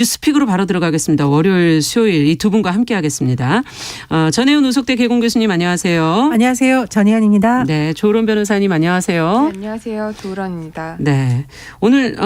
뉴스픽으로 바로 들어가겠습니다. 월요일, 수요일 이 두 분과 함께하겠습니다. 전혜연 우석대 개공 교수님 안녕하세요. 안녕하세요. 전혜연입니다. 네, 조으론 변호사님 안녕하세요. 네, 안녕하세요. 조으론입니다. 네, 오늘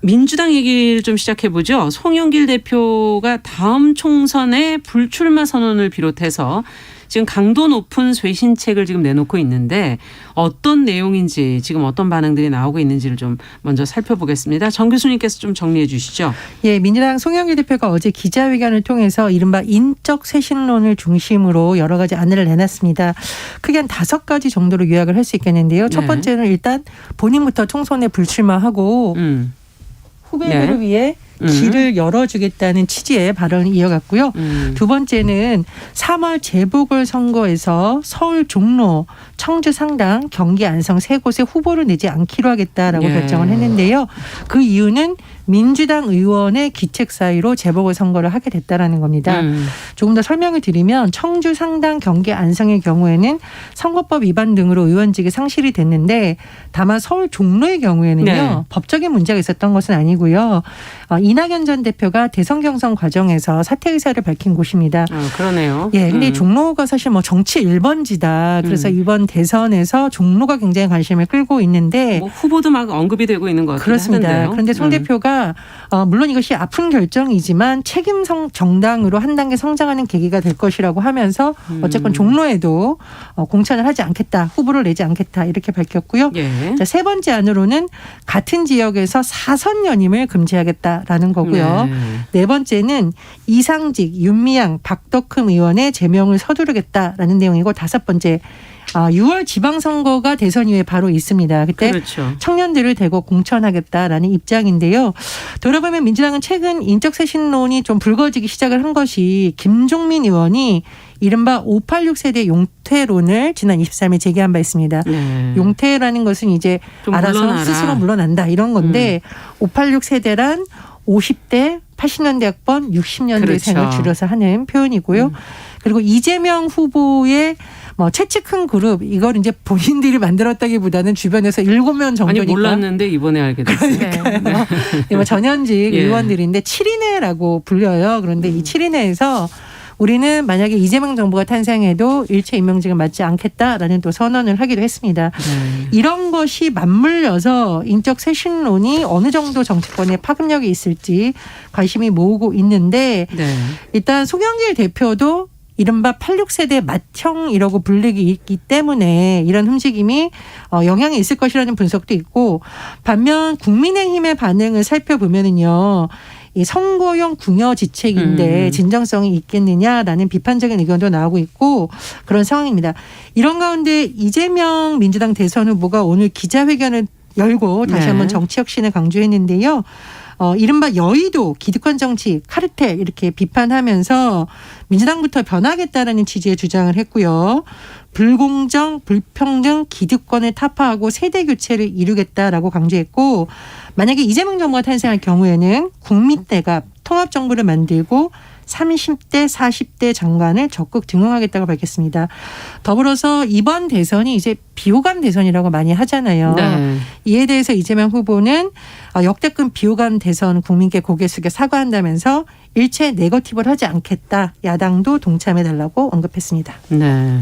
민주당 얘기를 좀 시작해 보죠. 송영길 대표가 다음 총선에 불출마 선언을 비롯해서 지금 강도 높은 쇄신책을 지금 내놓고 있는데 어떤 내용인지 지금 어떤 반응들이 나오고 있는지를 좀 먼저 살펴보겠습니다. 정 교수님께서 좀 정리해 주시죠. 예, 민주당 송영길 대표가 어제 기자회견을 통해서 이른바 인적 쇄신론을 중심으로 여러 가지 안을 내놨습니다. 크게 한 5가지 정도로 요약을 할 수 있겠는데요. 첫 번째는 일단 본인부터 총선에 불출마하고 후배들을 위해 길을 열어주겠다는 취지의 발언을 이어갔고요. 두 번째는 3월 재보궐선거에서 서울 종로, 청주 상당, 경기 안성 세 곳에 후보를 내지 않기로 하겠다라고 결정을 했는데요. 그 이유는 민주당 의원의 기책 사유로 재보궐선거를 하게 됐다라는 겁니다. 조금 더 설명을 드리면 청주 상당, 경기 안성의 경우에는 선거법 위반 등으로 의원직이 상실이 됐는데 다만 서울 종로의 경우에는요. 법적인 문제가 있었던 것은 아니고요. 이낙연 전 대표가 대선 경선 과정에서 사퇴 의사를 밝힌 곳입니다. 그러네요. 예, 근데 종로가 사실 뭐 정치 1번지다. 그래서 이번 대선에서 종로가 굉장히 관심을 끌고 있는데 뭐 후보도 막 언급이 되고 있는 것 같긴 그렇습니다. 하던데요. 그런데 송 대표가 물론 이것이 아픈 결정이지만 책임 정당으로 한 단계 성장하는 계기가 될 것이라고 하면서 어쨌건 종로에도 공천을 하지 않겠다. 후보를 내지 않겠다. 이렇게 밝혔고요. 예. 자, 세 번째 안으로는 같은 지역에서 4선 연임을 금지하겠다라는 거고요. 네 번째는 이상직, 윤미향, 박덕흠 의원의 제명을 서두르겠다라는 내용이고 다섯 번째 6월 지방선거가 대선 이후에 바로 있습니다. 그때 그렇죠. 청년들을 대거 공천하겠다라는 입장인데요. 돌아보면 민주당은 최근 인적쇄신론이 좀 불거지기 시작을 한 것이 김종민 의원이 이른바 586 세대 용퇴론을 지난 23일 제기한 바 있습니다. 용퇴라는 것은 이제 알아서 물러나라. 스스로 물러난다 이런 건데 586 세대란 50대 80년대 학번 60년대생을 그렇죠. 줄여서 하는 표현이고요. 그리고 이재명 후보의 최측근 그룹 이걸 이제 본인들이 만들었다기보다는 주변에서 7명 정도니까. 아니 몰랐는데 이번에 알게 됐어요. 그러니까 전현직 예. 의원들인데 7인회라고 불려요. 그런데 이 7인회에서 우리는 만약에 이재명 정부가 탄생해도 일체 임명직을 맡지 않겠다라는 또 선언을 하기도 했습니다. 이런 것이 맞물려서 인적 쇄신론이 어느 정도 정치권에 파급력이 있을지 관심이 모으고 있는데 일단 송영길 대표도 이른바 86세대 맏형이라고 불리기 있기 때문에 이런 움직임이 영향이 있을 것이라는 분석도 있고 반면 국민의힘의 반응을 살펴보면은요. 이 선거용 궁여지책인데 진정성이 있겠느냐라는 비판적인 의견도 나오고 있고 그런 상황입니다. 이런 가운데 이재명 민주당 대선 후보가 오늘 기자회견을 열고 다시 한번 정치혁신을 강조했는데요. 이른바 여의도 기득권 정치 카르텔 이렇게 비판하면서 민주당부터 변하겠다라는 취지의 주장을 했고요. 불공정, 불평등, 기득권을 타파하고 세대 교체를 이루겠다라고 강조했고 만약에 이재명 정부가 탄생할 경우에는 국민대가 통합정부를 만들고 30대, 40대 장관을 적극 등용하겠다고 밝혔습니다. 더불어서 이번 대선이 이제 비호감 대선이라고 많이 하잖아요. 이에 대해서 이재명 후보는 역대급 비호감 대선 국민께 고개 숙여 사과한다면서 일체 네거티브를 하지 않겠다. 야당도 동참해달라고 언급했습니다. 네.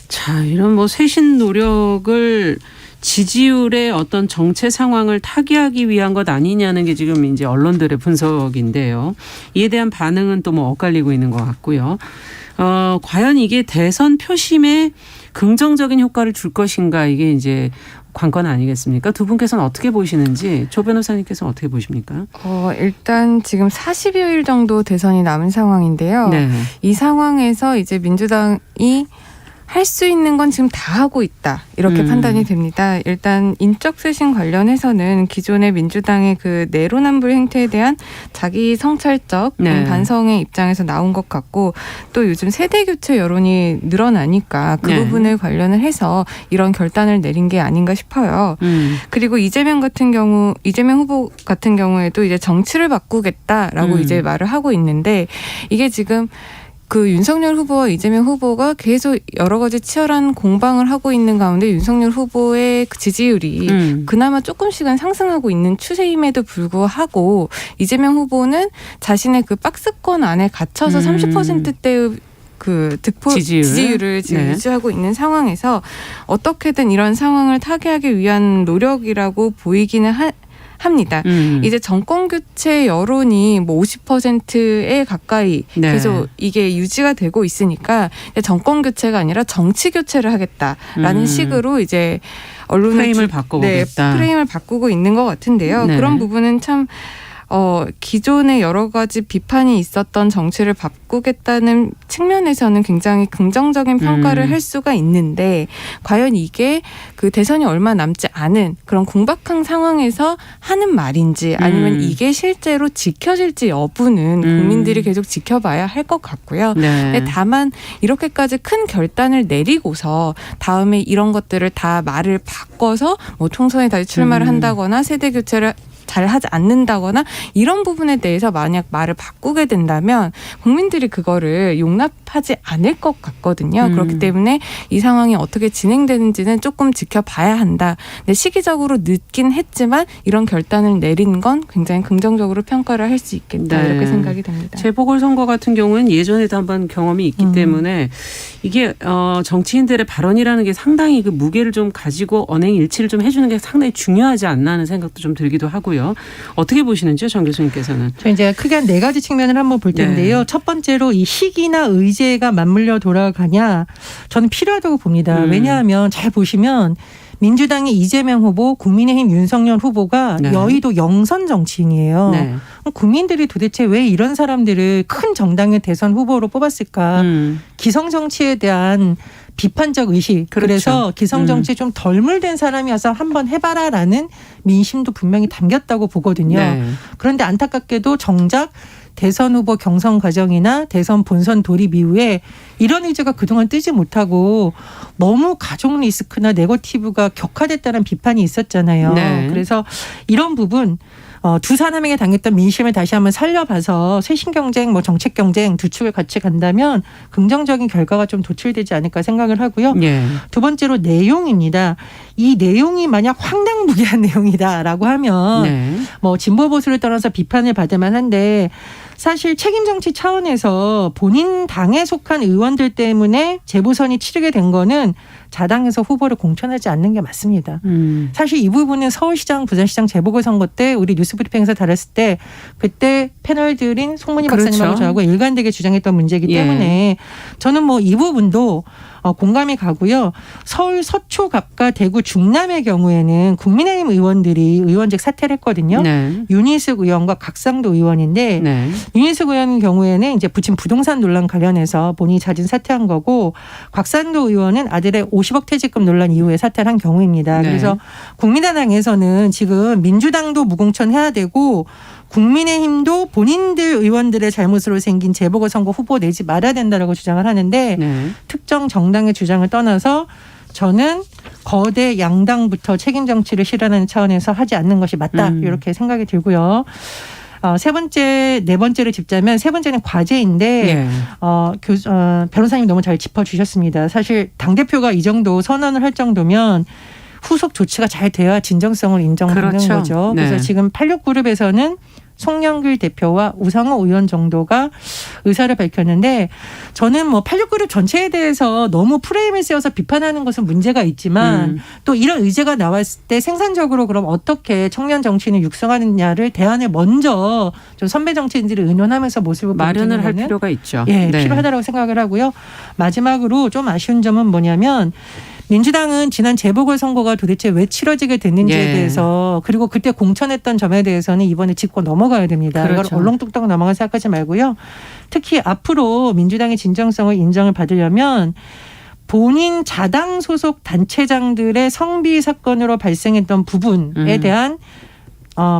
자, 이런 쇄신 노력을 지지율의 어떤 정체 상황을 타개하기 위한 것 아니냐는 게 지금 이제 언론들의 분석인데요. 이에 대한 반응은 또 엇갈리고 있는 것 같고요. 과연 이게 대선 표심에 긍정적인 효과를 줄 것인가 이게 이제 관건 아니겠습니까? 두 분께서는 어떻게 보시는지 조 변호사님께서는 어떻게 보십니까? 일단 지금 40여일 정도 대선이 남은 상황인데요. 이 상황에서 이제 민주당이 할 수 있는 건 지금 다 하고 있다. 이렇게 판단이 됩니다. 일단 인적 쇄신 관련해서는 기존의 민주당의 그 내로남불 행태에 대한 자기 성찰적 반성의 입장에서 나온 것 같고 또 요즘 세대 교체 여론이 늘어나니까 그 부분을 관련을 해서 이런 결단을 내린 게 아닌가 싶어요. 그리고 이재명 후보 같은 경우에도 이제 정치를 바꾸겠다라고 이제 말을 하고 있는데 이게 지금 그 윤석열 후보와 이재명 후보가 계속 여러 가지 치열한 공방을 하고 있는 가운데 윤석열 후보의 그 지지율이 그나마 조금씩은 상승하고 있는 추세임에도 불구하고 이재명 후보는 자신의 그 박스권 안에 갇혀서 30%대의 그 득표 지지율을 지금 유지하고 있는 상황에서 어떻게든 이런 상황을 타개하기 위한 노력이라고 보이기는 합니다. 이제 정권 교체 여론이 뭐 50%에 가까이 계속 이게 유지가 되고 있으니까 정권 교체가 아니라 정치 교체를 하겠다라는 식으로 이제 언론을 프레임을 바꾸겠다. 프레임을 바꾸고 있는 것 같은데요. 그런 부분은 참 기존에 여러 가지 비판이 있었던 정치를 바꾸겠다는 측면에서는 굉장히 긍정적인 평가를 할 수가 있는데 과연 이게 그 대선이 얼마 남지 않은 그런 공박한 상황에서 하는 말인지 아니면 이게 실제로 지켜질지 여부는 국민들이 계속 지켜봐야 할 것 같고요. 근데 다만 이렇게까지 큰 결단을 내리고서 다음에 이런 것들을 다 말을 바꿔서 뭐 총선에 다시 출마를 한다거나 세대 교체를 잘 하지 않는다거나 이런 부분에 대해서 만약 말을 바꾸게 된다면 국민들이 그거를 용납하지 않을 것 같거든요. 그렇기 때문에 이 상황이 어떻게 진행되는지는 조금 지켜봐야 한다. 근데 시기적으로 늦긴 했지만 이런 결단을 내린 건 굉장히 긍정적으로 평가를 할 수 있겠다. 이렇게 생각이 됩니다. 재보궐선거 같은 경우는 예전에도 한번 경험이 있기 때문에 이게 정치인들의 발언이라는 게 상당히 그 무게를 좀 가지고 언행일치를 좀 해주는 게 상당히 중요하지 않나 하는 생각도 좀 들기도 하고요. 어떻게 보시는지요, 정 교수님께서는? 저 이제 크게 한 4가지 측면을 한번 볼 텐데요. 첫 번째로 이 시기나 의제가 맞물려 돌아가냐 저는 필요하다고 봅니다. 왜냐하면 잘 보시면 민주당의 이재명 후보, 국민의힘 윤석열 후보가 여의도 영선 정치인이에요. 국민들이 도대체 왜 이런 사람들을 큰 정당의 대선 후보로 뽑았을까? 기성 정치에 대한 비판적 의식. 그래서 기성 정치에 좀 덜 물든 사람이어서 한번 해봐라라는 민심도 분명히 담겼다고 보거든요. 그런데 안타깝게도 정작 대선 후보 경선 과정이나 대선 본선 돌입 이후에 이런 의제가 그동안 뜨지 못하고 너무 가족 리스크나 네거티브가 격화됐다는 비판이 있었잖아요. 그래서 이런 부분 두 사람에게 당했던 민심을 다시 한번 살려봐서 쇄신 경쟁, 뭐 정책 경쟁 두 축을 같이 간다면 긍정적인 결과가 좀 도출되지 않을까 생각을 하고요. 두 번째로 내용입니다. 이 내용이 만약 황당무계한 내용이다라고 하면 뭐 진보 보수를 떠나서 비판을 받을 만한데 사실 책임 정치 차원에서 본인 당에 속한 의원들 때문에 재보선이 치르게 된 거는 자당에서 후보를 공천하지 않는 게 맞습니다. 사실 이 부분은 서울시장, 부산시장 재보궐선거 때 우리 뉴스브리핑에서 다뤘을 때 그때 패널들인 송문희 박사님하고 저하고 일관되게 주장했던 문제이기 때문에 저는 뭐 이 부분도 공감이 가고요. 서울 서초, 갑과 대구, 중남의 경우에는 국민의힘 의원들이 의원직 사퇴를 했거든요. 윤희숙 의원과 각상도 의원인데 윤희숙 의원 경우에는 이제 부친 부동산 논란 관련해서 본인이 자진 사퇴한 거고 곽상도 의원은 아들의 50억 퇴직금 논란 이후에 사퇴를 한 경우입니다. 그래서 국민의당에서는 지금 민주당도 무공천해야 되고 국민의힘도 본인들 의원들의 잘못으로 생긴 재보궐선거 후보 내지 말아야 된다라고 주장을 하는데 특정 정당의 주장을 떠나서 저는 거대 양당부터 책임 정치를 실현하는 차원에서 하지 않는 것이 맞다. 이렇게 생각이 들고요. 세 번째, 네 번째를 짚자면 세 번째는 과제인데 변호사님 너무 잘 짚어주셨습니다. 사실 당대표가 이 정도 선언을 할 정도면 후속 조치가 잘 돼야 진정성을 인정하는 거죠. 그래서 지금 86그룹에서는 송영길 대표와 우상호 의원 정도가 의사를 밝혔는데 저는 뭐 86그룹 전체에 대해서 너무 프레임을 씌워서 비판하는 것은 문제가 있지만 또 이런 의제가 나왔을 때 생산적으로 그럼 어떻게 청년 정치인을 육성하느냐를 대안을 먼저 좀 선배 정치인들이 의논하면서 모습을 마련을 할 필요가 있죠. 필요하다고 생각을 하고요. 마지막으로 좀 아쉬운 점은 뭐냐면 민주당은 지난 재보궐선거가 도대체 왜 치러지게 됐는지에 대해서 그리고 그때 공천했던 점에 대해서는 이번에 짚고 넘어가야 됩니다. 이걸 얼렁뚱땅 넘어가 생각하지 말고요. 특히 앞으로 민주당의 진정성을 인정을 받으려면 본인 자당 소속 단체장들의 성비 사건으로 발생했던 부분에 대한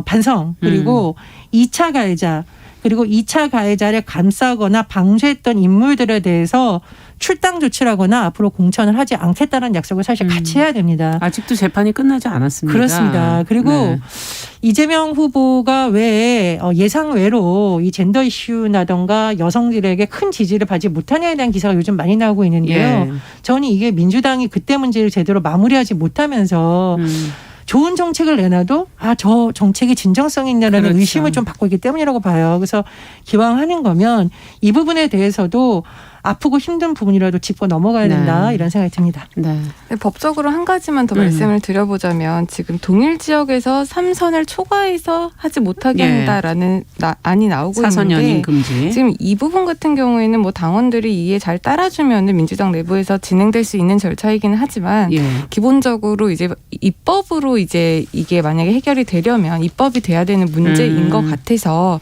반성 그리고 2차 가해자 그리고 2차 가해자를 감싸거나 방조했던 인물들에 대해서 출당 조치를 하거나 앞으로 공천을 하지 않겠다는 약속을 사실 같이 해야 됩니다. 아직도 재판이 끝나지 않았습니다. 그렇습니다. 그리고 네. 이재명 후보가 왜 예상외로 이 젠더 이슈나던가 여성들에게 큰 지지를 받지 못하냐에 대한 기사가 요즘 많이 나오고 있는데요. 예. 저는 이게 민주당이 그때 문제를 제대로 마무리하지 못하면서 좋은 정책을 내놔도 저 정책이 진정성이 있냐라는 그렇죠. 의심을 좀 받고 있기 때문이라고 봐요. 그래서 기왕 하는 거면 이 부분에 대해서도 아프고 힘든 부분이라도 짚고 넘어가야 된다 네. 이런 생각이 듭니다. 네. 법적으로 한 가지만 더 말씀을 드려보자면 지금 동일 지역에서 3선을 초과해서 하지 못하게 예. 한다라는 안이 나오고 사선 연임 있는데 금지. 지금 이 부분 같은 경우에는 뭐 당원들이 이에 잘 따라주면 민주당 내부에서 진행될 수 있는 절차이기는 하지만 예. 기본적으로 이제 입법으로 이제 이게 만약에 해결이 되려면 입법이 돼야 되는 문제인 것 같아서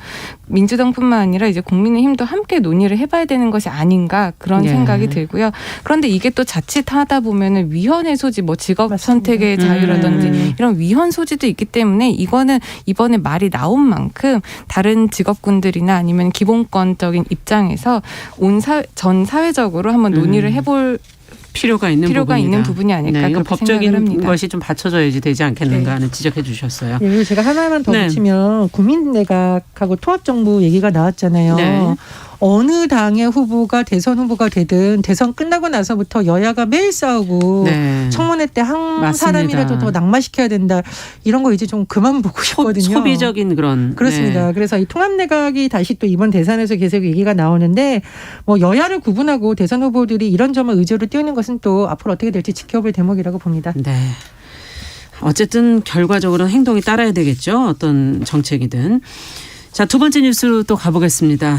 민주당뿐만 아니라 이제 국민의힘도 함께 논의를 해봐야 되는 것이 아닌가 그런 예. 생각이 들고요. 그런데 이게 또 자칫하다 보면은 위헌의 소지, 뭐 직업 맞습니다. 선택의 자유라든지 이런 위헌 소지도 있기 때문에 이거는 이번에 말이 나온 만큼 다른 직업군들이나 아니면 기본권적인 입장에서 전 사회적으로 한번 논의를 해볼 필요가 있는 부분이 아닐까 네, 이건 그렇게 생각을 법적인 합니다. 것이 좀 받쳐져야지 되지 않겠는가 하는 지적해 주셨어요. 예, 그리고 제가 하나만 더 네. 붙이면 국민내각하고 통합정부 얘기가 나왔잖아요. 네. 어느 당의 후보가 대선 후보가 되든 대선 끝나고 나서부터 여야가 매일 싸우고 네. 청문회 때 한 맞습니다. 사람이라도 더 낙마시켜야 된다. 이런 거 이제 좀 그만 보고 싶거든요. 소비적인 그런. 그렇습니다. 네. 그래서 이 통합내각이 다시 또 이번 대선에서 계속 얘기가 나오는데 뭐 여야를 구분하고 대선 후보들이 이런 점을 의제로 띄우는 것은 또 앞으로 어떻게 될지 지켜볼 대목이라고 봅니다. 네. 어쨌든 결과적으로는 행동이 따라야 되겠죠. 어떤 정책이든. 자, 두 번째 뉴스로 또 가보겠습니다.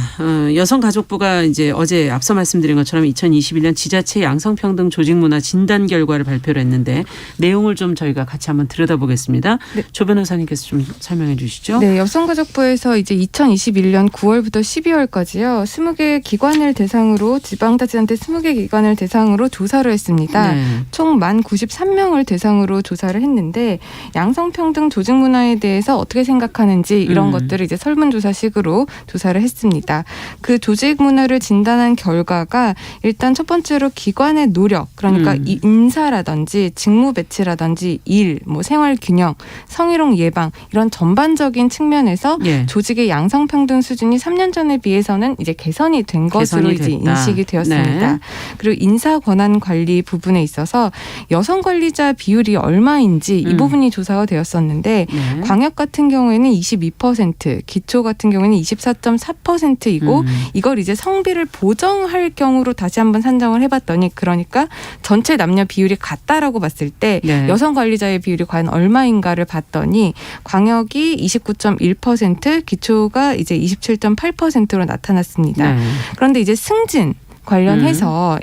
여성가족부가 이제 어제 앞서 말씀드린 것처럼 2021년 지자체 양성평등 조직문화 진단 결과를 발표를 했는데 내용을 좀 저희가 같이 한번 들여다보겠습니다. 네. 조 변호사님께서 좀 설명해 주시죠. 네, 여성가족부에서 이제 2021년 9월부터 12월까지요. 20개 기관을 대상으로 지방자치단체 20개 기관을 대상으로 조사를 했습니다. 네. 총 93명을 대상으로 조사를 했는데 양성평등 조직문화에 대해서 어떻게 생각하는지 이런 것들을 이제 설문조사식으로 조사를 했습니다. 그 조직문화를 진단한 결과가 일단 첫 번째로 기관의 노력, 그러니까 인사라든지 직무 배치라든지 일, 뭐 생활균형, 성희롱 예방 이런 전반적인 측면에서 예. 조직의 양성평등 수준이 3년 전에 비해서는 이제 개선이 된 것으로 개선이 이제 됐다. 인식이 되었습니다. 네. 그리고 인사 권한 관리 부분에 있어서 여성 관리자 비율이 얼마인지 이 부분이 조사가 되었었는데 네. 광역 같은 경우에는 22%, 기초 같은 경우에는 24.4%이고 이걸 이제 성비를 보정할 경우로 다시 한번 산정을 해봤더니 그러니까 전체 남녀 비율이 같다라고 봤을 때 네. 여성 관리자의 비율이 과연 얼마인가를 봤더니 광역이 29.1%, 기초가 이제 27.8%로 나타났습니다. 네. 그런데 이제 승진 관련해서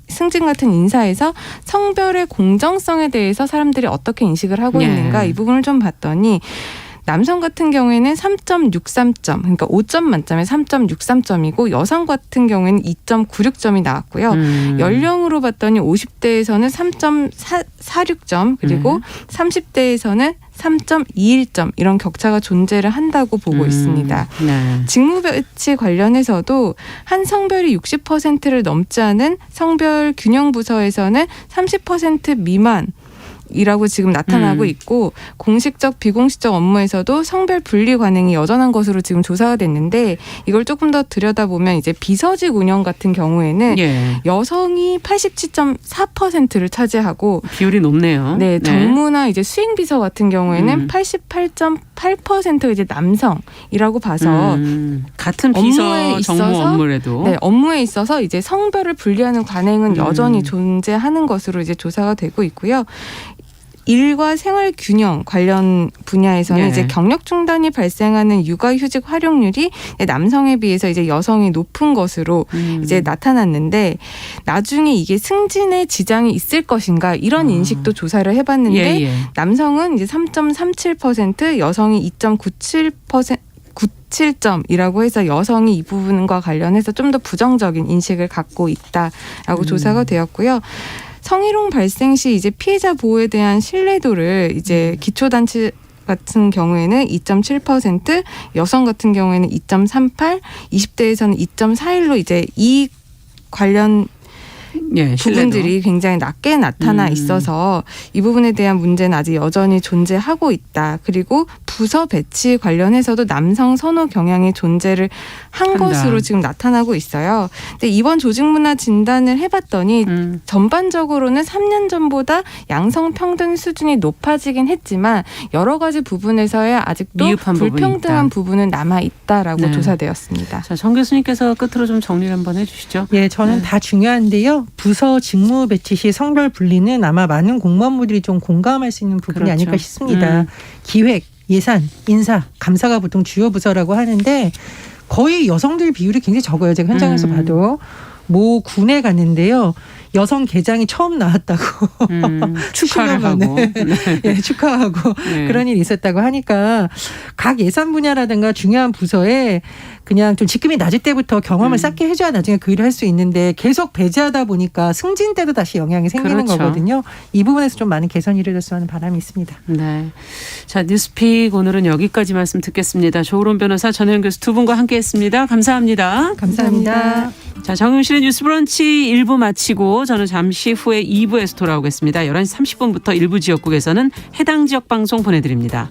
승진 같은 인사에서 성별의 공정성에 대해서 사람들이 어떻게 인식을 하고 네. 있는가 이 부분을 좀 봤더니 남성 같은 경우에는 3.63점, 그러니까 5점 만점에 3.63점이고 여성 같은 경우에는 2.96점이 나왔고요. 연령으로 봤더니 50대에서는 3.46점 그리고 30대에서는 3.21점 이런 격차가 존재를 한다고 보고 있습니다. 네. 직무 배치 관련해서도 한 성별이 60%를 넘지 않은 성별 균형 부서에서는 30% 미만 이라고 지금 나타나고 있고 공식적 비공식적 업무에서도 성별 분리 관행이 여전한 것으로 지금 조사가 됐는데 이걸 조금 더 들여다보면 이제 비서직 운영 같은 경우에는 예. 여성이 87.4%를 차지하고 비율이 높네요. 네, 정무나 이제 수행 비서 같은 경우에는 88.8%가 이제 남성이라고 봐서 같은 비서 정무 업무라도 네, 업무에 있어서 이제 성별을 분리하는 관행은 여전히 존재하는 것으로 이제 조사가 되고 있고요. 일과 생활 균형 관련 분야에서는 네. 이제 경력 중단이 발생하는 육아휴직 활용률이 남성에 비해서 이제 여성이 높은 것으로 이제 나타났는데 나중에 이게 승진에 지장이 있을 것인가 이런 인식도 조사를 해봤는데 예, 예. 남성은 이제 3.37%, 여성이 2.97%. 해서 여성이 이 부분과 관련해서 좀 더 부정적인 인식을 갖고 있다라고 조사가 되었고요. 성희롱 발생 시 이제 피해자 보호에 대한 신뢰도를 이제 기초단체 같은 경우에는 2.7%, 여성 같은 경우에는 2.38, 20대에서는 2.41로 이제 이 관련 예, 부분들이 굉장히 낮게 나타나 있어서 이 부분에 대한 문제는 아직 여전히 존재하고 있다. 그리고 부서 배치 관련해서도 남성 선호 경향의 존재를 한 것으로 지금 나타나고 있어요. 근데 이번 조직문화 진단을 해봤더니 전반적으로는 3년 전보다 양성평등 수준이 높아지긴 했지만 여러 가지 부분에서의 아직도 불평등한 부분은 남아있다라고 조사되었습니다. 자, 정 교수님께서 끝으로 좀 정리를 한번 해주시죠. 예, 저는 다 중요한데요. 부서 직무 배치 시 성별 분리는 아마 많은 공무원분들이 좀 공감할 수 있는 부분이 아닐까 싶습니다. 기획, 예산, 인사, 감사가 보통 주요 부서라고 하는데 거의 여성들 비율이 굉장히 적어요. 제가 현장에서 봐도. 모 군에 갔는데요. 여성 계장이 처음 나왔다고 축하를 하고 예, 축하하고 그런 일이 있었다고 하니까 각 예산 분야라든가 중요한 부서에 그냥 좀 직급이 낮을 때부터 경험을 쌓게 해줘야 나중에 그 일을 할 수 있는데 계속 배제하다 보니까 승진 때도 다시 영향이 생기는 거거든요. 이 부분에서 좀 많은 개선이 이루어졌으면 하는 바람이 있습니다. 네. 자, 뉴스픽 오늘은 여기까지 말씀 듣겠습니다. 조으론 변호사, 전혜연 교수 두 분과 함께했습니다. 감사합니다. 감사합니다. 자, 정용실의 뉴스 브런치 1부 마치고 저는 잠시 후에 2부에서 돌아오겠습니다. 11시 30분부터 일부 지역국에서는 해당 지역 방송 보내드립니다.